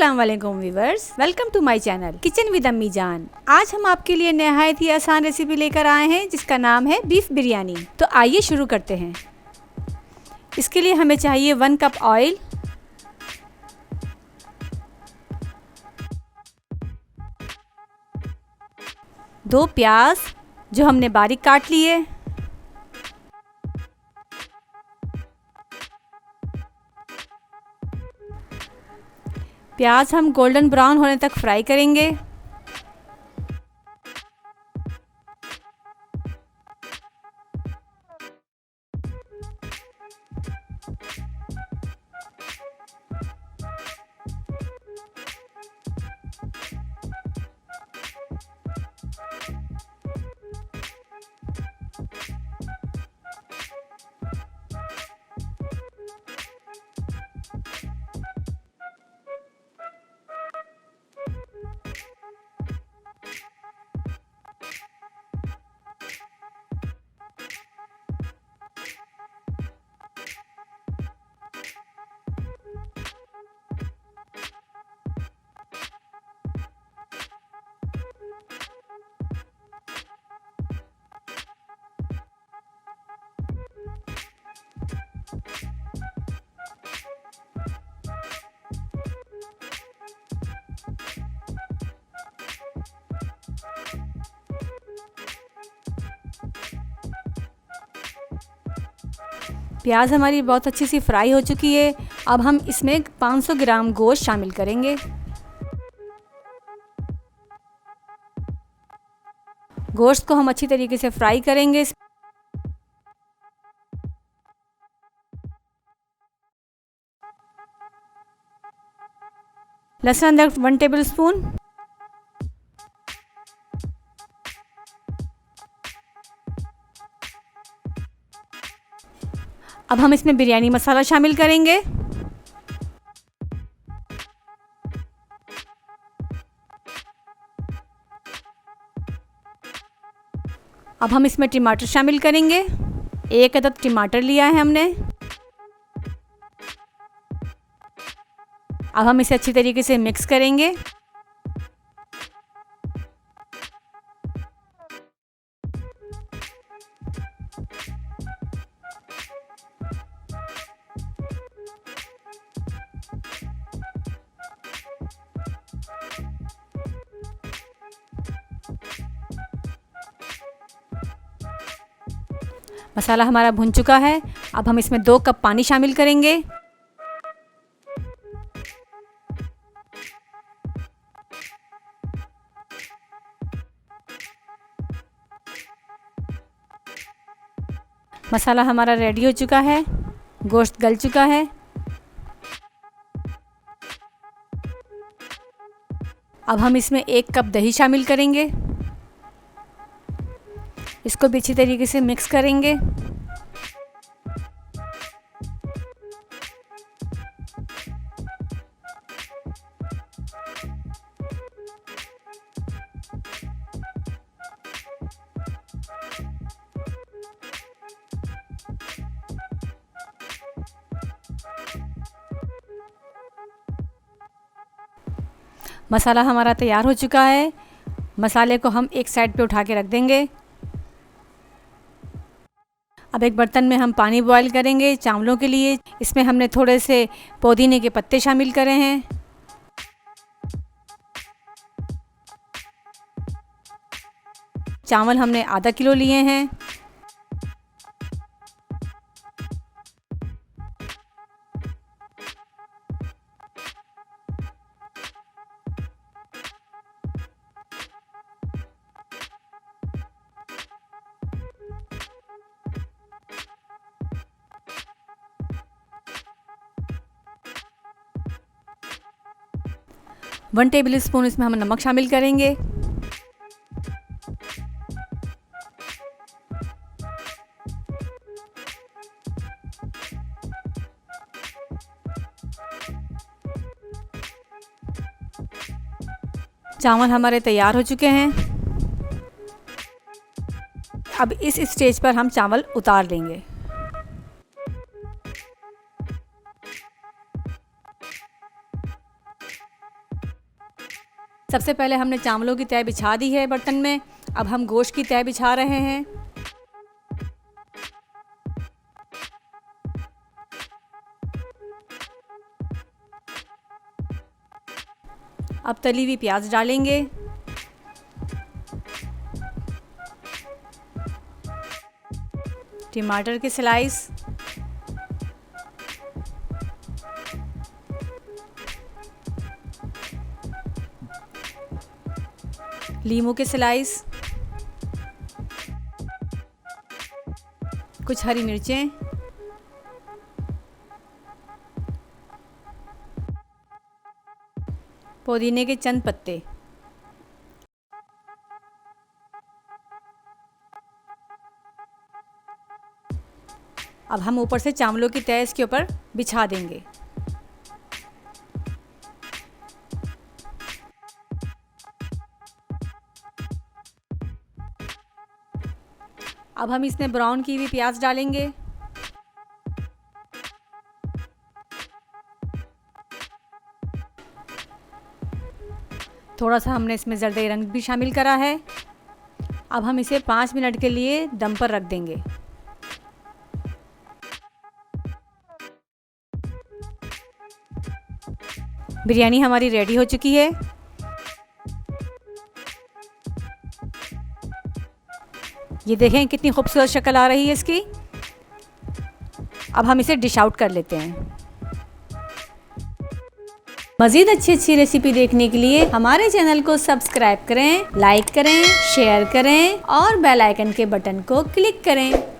अस्सलाम वालेकुम viewers, welcome to my channel kitchen with अम्मी जान। आज हम आपके लिए नहायत ही आसान रेसिपी लेकर आए हैं जिसका नाम है बीफ बिरयानी। तो आइए शुरू करते हैं। इसके लिए हमें चाहिए 1 कप ऑयल, दो प्याज जो हमने बारीक काट लिए, प्याज हम गोल्डन ब्राउन होने तक फ्राई करेंगे। प्याज हमारी बहुत अच्छी सी फ्राई हो चुकी है। अब हम इसमें 500 ग्राम गोश्त शामिल करेंगे। गोश्त को हम अच्छी तरीके से फ्राई करेंगे। लहसुन अदरक 1 टेबल स्पून, अब हम इसमें बिरयानी मसाला शामिल करेंगे। अब हम इसमें टमाटर शामिल करेंगे। 1 अदद टमाटर लिया है हमने। अब हम इसे अच्छी तरीके से मिक्स करेंगे। मसाला हमारा भुन चुका है। अब हम इसमें 2 कप पानी शामिल करेंगे। मसाला हमारा रेडी हो चुका है, गोश्त गल चुका है। अब हम इसमें 1 कप दही शामिल करेंगे। इसको भी अच्छी तरीके से मिक्स करेंगे। मसाला हमारा तैयार हो चुका है। मसाले को हम एक साइड पे उठा के रख देंगे। अब एक बर्तन में हम पानी बॉईल करेंगे चावलों के लिए। इसमें हमने थोड़े से पुदीने के पत्ते शामिल करे हैं। चावल हमने आधा किलो लिए हैं। वन टेबल स्पून इसमें हम नमक शामिल करेंगे। चावल हमारे तैयार हो चुके हैं। अब इस स्टेज पर हम चावल उतार लेंगे। सबसे पहले हमने चावलों की तह बिछा दी है बर्तन में। अब हम गोश्त की तह बिछा रहे हैं। अब तली हुई प्याज डालेंगे। टमाटर के स्लाइस, लीमू के स्लाइस, कुछ हरी मिर्चें, पुदीने के चंद पत्ते। अब हम ऊपर से चावलों की तह इसके ऊपर बिछा देंगे। अब हम इसमें ब्राउन की हुई प्याज डालेंगे। थोड़ा सा हमने इसमें जर्दई रंग भी शामिल करा है। अब हम इसे 5 मिनट के लिए दम पर रख देंगे। बिरयानी हमारी रेडी हो चुकी है। ये देखें कितनी खूबसूरत शक्ल आ रही है इसकी। अब हम इसे डिश आउट कर लेते हैं। मज़ीद अच्छी रेसिपी देखने के लिए हमारे चैनल को सब्सक्राइब करें, लाइक करें, शेयर करें और बेल आइकन के बटन को क्लिक करें।